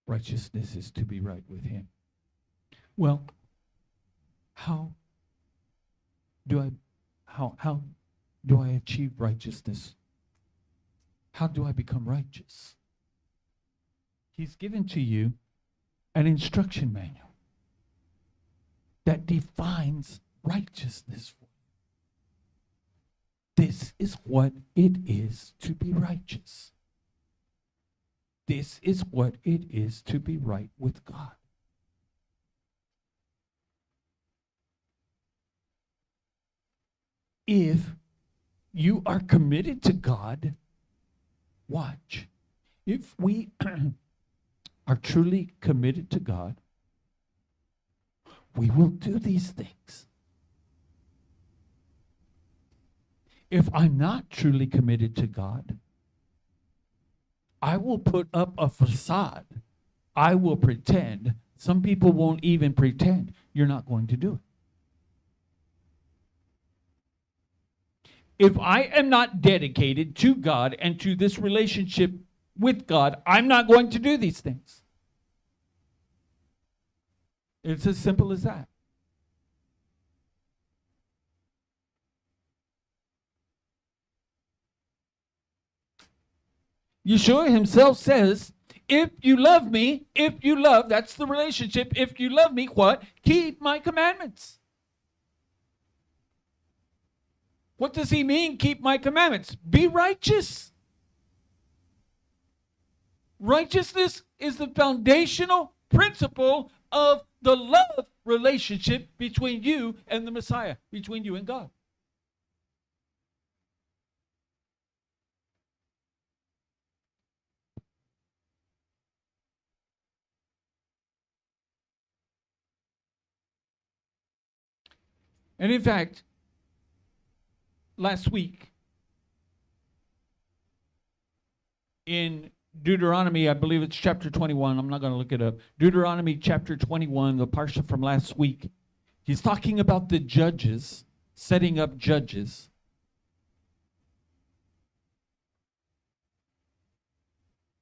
[SPEAKER 1] Righteousness is to be right with him. Well, how do I achieve righteousness? How do I become righteous? He's given to you an instruction manual that defines righteousness for you. This is what it is to be righteous. This is what it is to be right with God. If you are committed to God, watch. If we are truly committed to God, we will do these things. If I'm not truly committed to God, I will put up a facade. I will pretend. Some people won't even pretend. You're not going to do it. If I am not dedicated to God and to this relationship with God, I'm not going to do these things. It's as simple as that. Yeshua himself says, if you love me, that's the relationship. If you love me, what? Keep my commandments. What does he mean, keep my commandments? Be righteous. Righteousness is the foundational principle of the love relationship between you and the Messiah, between you and God. And in fact, last week in Deuteronomy, I believe it's chapter 21. I'm not going to look it up. Deuteronomy chapter 21, the parsha from last week. He's talking about the judges, setting up judges.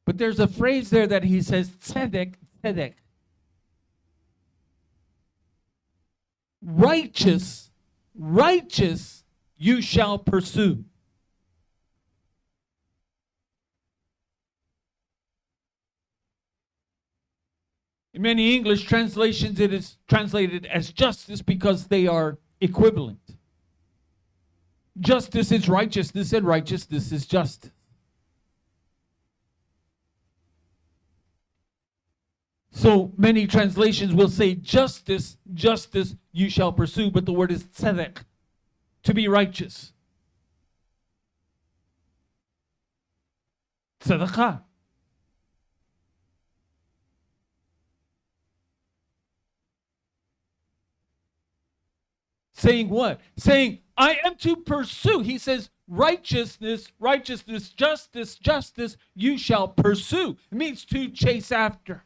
[SPEAKER 1] But there's a phrase there that he says, tzedek, tzedek.
[SPEAKER 2] righteous, righteous you shall pursue. In many English translations, it is translated as justice because they are equivalent. Justice is righteousness, and righteousness is justice. So many translations will say justice, justice you shall pursue, but the word is tzedek, to be righteous. Tzedakah. Saying what? Saying, I am to pursue. He says, righteousness, righteousness, justice, justice, you shall pursue. It means to chase after.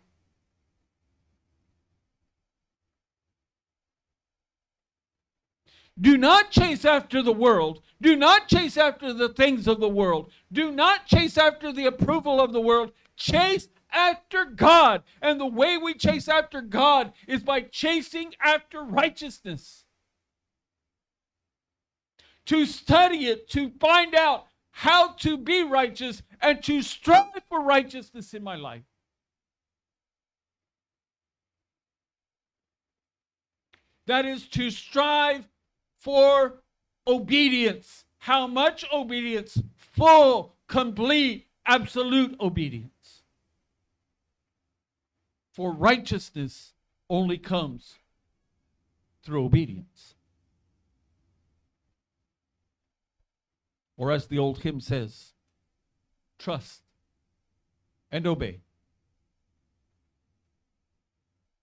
[SPEAKER 2] Do not chase after the world. Do not chase after the things of the world. Do not chase after the approval of the world. Chase after God. And the way we chase after God is by chasing after righteousness. To study it, to find out how to be righteous, and to strive for righteousness in my life. That is to strive for obedience. How much obedience? Full, complete, absolute obedience. For righteousness only comes through obedience. Or as the old hymn says, trust and obey.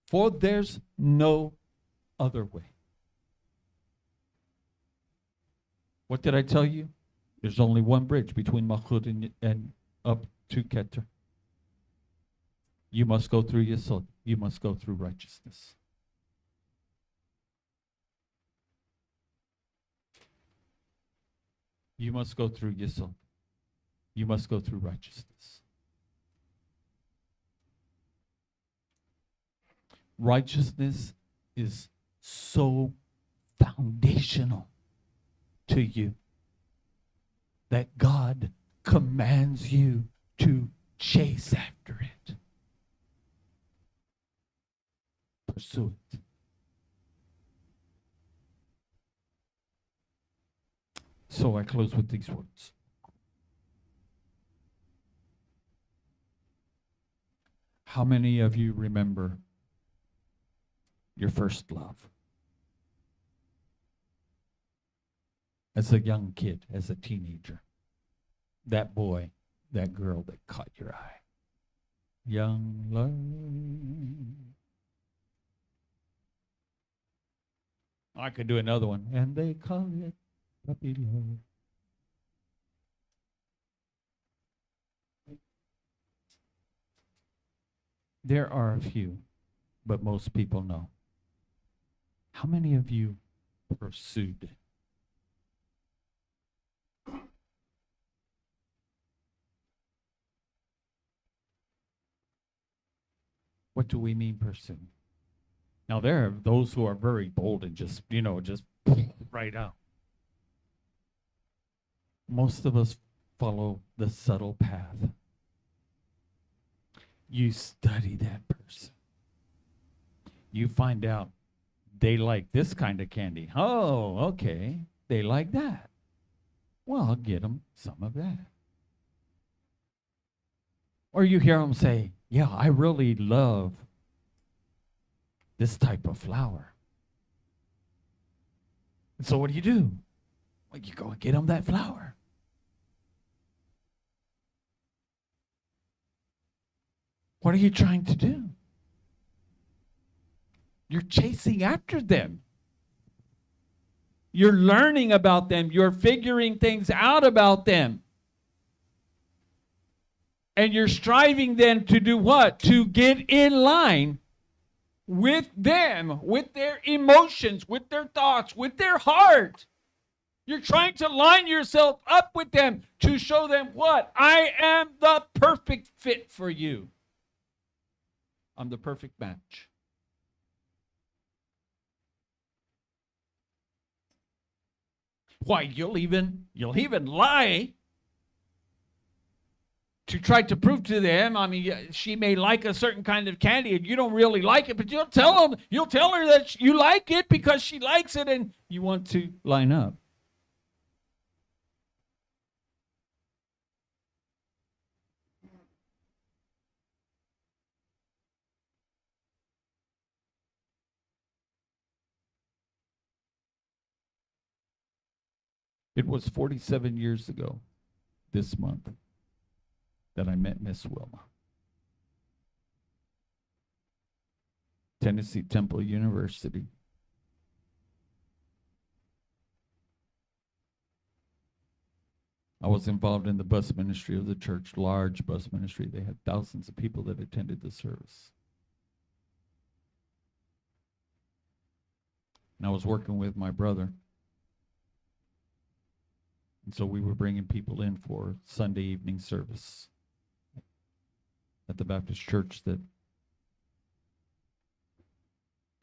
[SPEAKER 2] For there's no other way. What did I tell you? There's only one bridge between Malchut and up to Keter. You must go through Yesod. You must go through righteousness. You must go through Yesod. You must go through righteousness. Righteousness is so foundational to you that God commands you to chase after it. Pursue it. So I close with these words. How many of you remember your first love? As a young kid, as a teenager. That boy, that girl that caught your eye. Young love. I could do another one. And they call it puppy love. There are a few, but most people know. How many of you pursued it? What do we mean pursue? Now there are those who are very bold and just right out. Most of us follow the subtle path. You study that person. You find out they like this kind of candy. Oh, okay. They like that. Well, I'll get them some of that. Or you hear them say, yeah, I really love this type of flower. And so what do? Well, you go and get them that flower. What are you trying to do? You're chasing after them. You're learning about them. You're figuring things out about them. And you're striving then to do what? To get in line with them, with their emotions, with their thoughts, with their heart. You're trying to line yourself up with them to show them what? I am the perfect fit for you. I'm the perfect match. Why, you'll even lie to try to prove to them. I mean, she may like a certain kind of candy and you don't really like it, but you'll tell her that you like it because she likes it and you want to line up. It was 47 years ago this month that I met Miss Wilma. Tennessee Temple University. I was involved in the bus ministry of the church, large bus ministry. They had thousands of people that attended the service. And I was working with my brother. And so we were bringing people in for Sunday evening service at the Baptist church that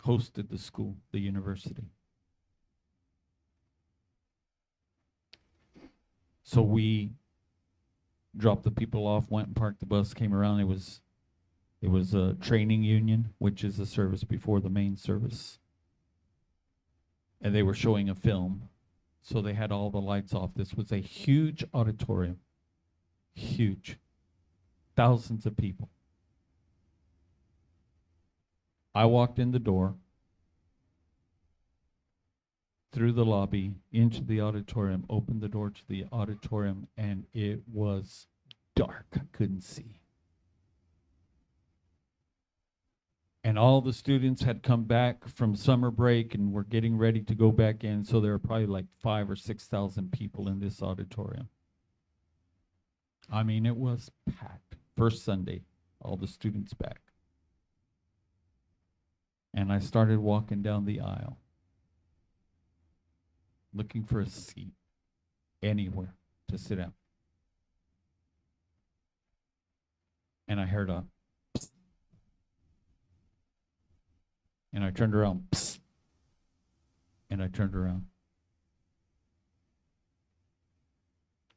[SPEAKER 2] hosted the school, the university. So we dropped the people off, went and parked the bus, came around. It was a training union, which is a service before the main service. And they were showing a film. So they had all the lights off. This was a huge auditorium. Huge. Thousands of people. I walked in the door, through the lobby, into the auditorium, opened the door to the auditorium, and it was dark. I couldn't see. And all the students had come back from summer break and were getting ready to go back in, so there were probably like 5,000 or 6,000 people in this auditorium. I mean, it was packed. First Sunday, all the students back. And I started walking down the aisle, looking for a seat anywhere to sit down. And I heard a psst. And I turned around, psst. And I turned around.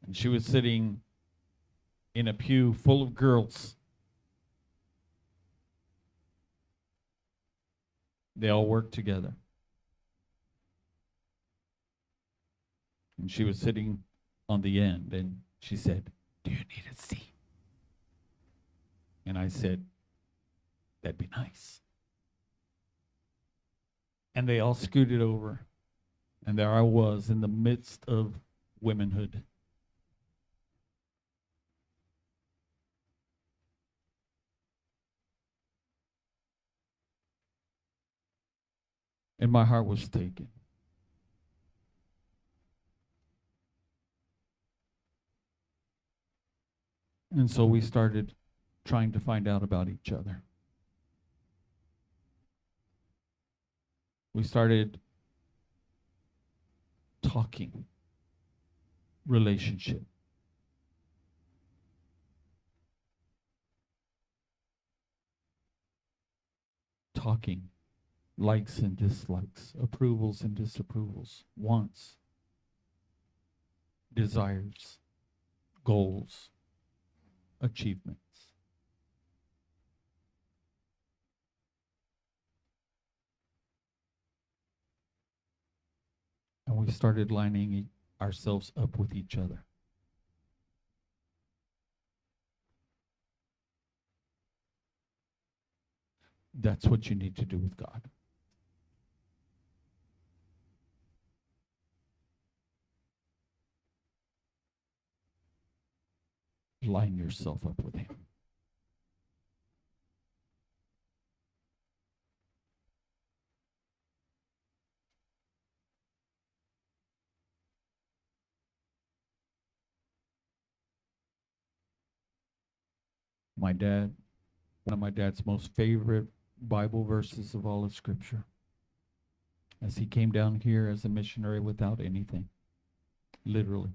[SPEAKER 2] And she was sitting in a pew full of girls. They all worked together. And she was sitting on the end, and she said, "Do you need a seat?" And I said, "That'd be nice." And they all scooted over, and there I was in the midst of womanhood. And my heart was taken. And so we started trying to find out about each other. We started talking relationship. Talking likes and dislikes, approvals and disapprovals, wants, desires, goals, achievements. And we started lining ourselves up with each other. That's what you need to do with God. Line yourself up with Him. My dad, one of my dad's most favorite Bible verses of all of Scripture, as he came down here as a missionary without anything, literally.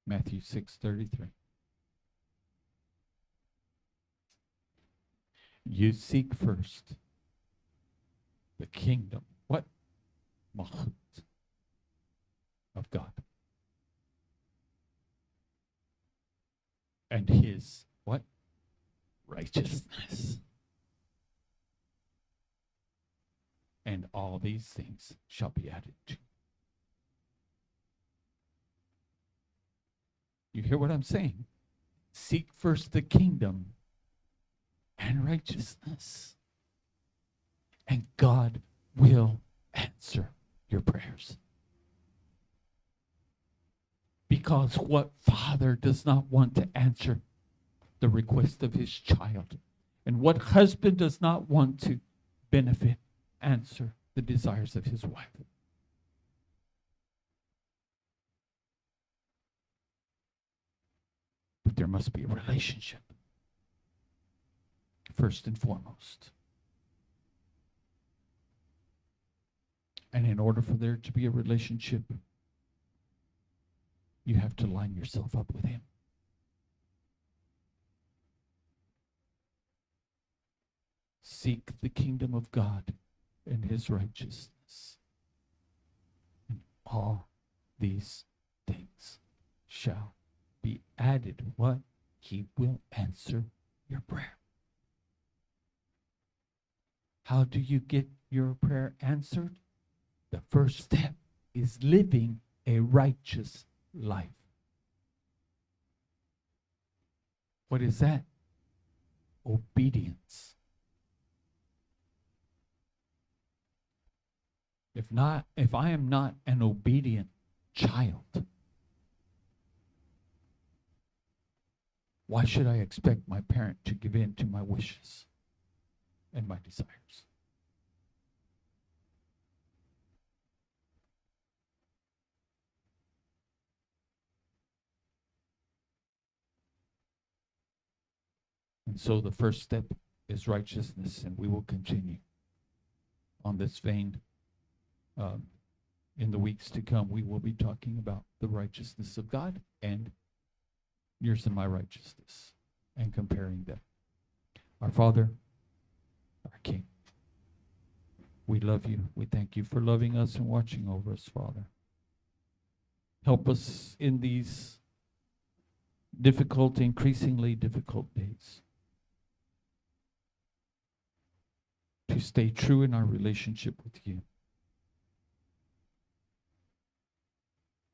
[SPEAKER 2] Matthew 6:33.
[SPEAKER 1] You seek first the kingdom. What? Malchut of God. And his what? Righteousness. And all these things shall be added to you. You hear what I'm saying? Seek first the kingdom and righteousness, and God will answer your prayers. Because what father does not want to answer the request of his child? And what husband does not want to benefit, answer the desires of his wife? But there must be a relationship, first and foremost. And in order for there to be a relationship, you have to line yourself up with him. Seek the kingdom of God and his righteousness, and all these things shall be added. What? He will answer your prayer. How do you get your prayer answered? The first step is living a righteous life. What is that? Obedience. If I am not an obedient child, why should I expect my parent to give in to my wishes and my desires? And so the first step is righteousness, and we will continue on this vein. In the weeks to come, we will be talking about the righteousness of God and yours and my righteousness, and comparing them. Our Father, our King, we love you. We thank you for loving us and watching over us, Father. Help us in these difficult, increasingly difficult days to stay true in our relationship with you.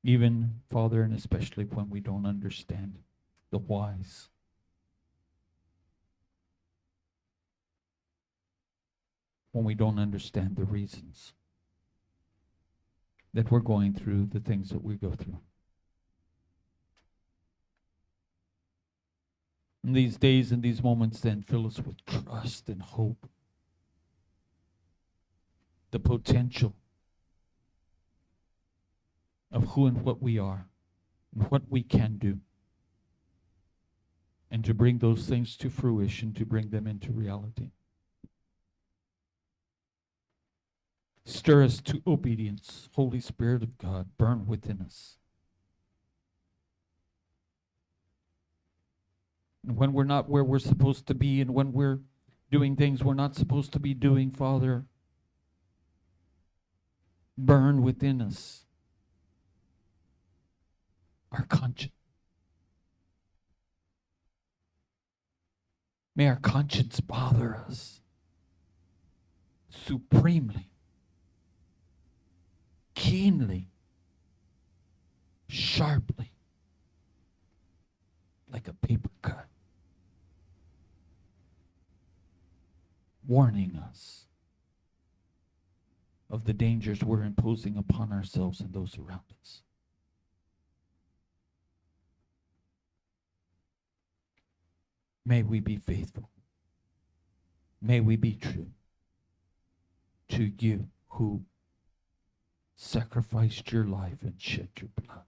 [SPEAKER 1] Even, Father, and especially when we don't understand the whys. When we don't understand the reasons that we're going through the things that we go through. In these days and these moments, then, fill us with trust and hope. The potential of who and what we are and what we can do. And to bring those things to fruition, to bring them into reality. Stir us to obedience. Holy Spirit of God, burn within us. And when we're not where we're supposed to be, and when we're doing things we're not supposed to be doing, Father, burn within us our conscience. May our conscience bother us supremely, keenly, sharply, like a paper cut, warning us of the dangers we're imposing upon ourselves and those around us. May we be faithful. May we be true to you who sacrificed your life and shed your blood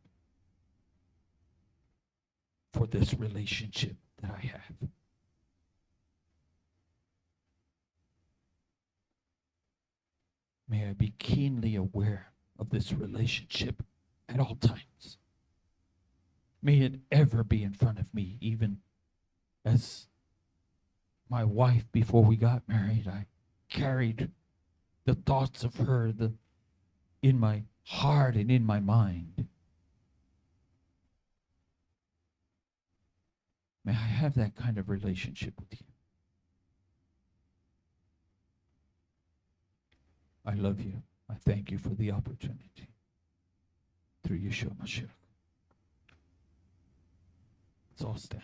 [SPEAKER 1] for this relationship that I have. May I be keenly aware of this relationship at all times. May it ever be in front of me, even as my wife before we got married. I carried the thoughts of her in my heart and in my mind. May I have that kind of relationship with you. I love you. I thank you for the opportunity. Through Yeshua Mashiach. Let's all stand.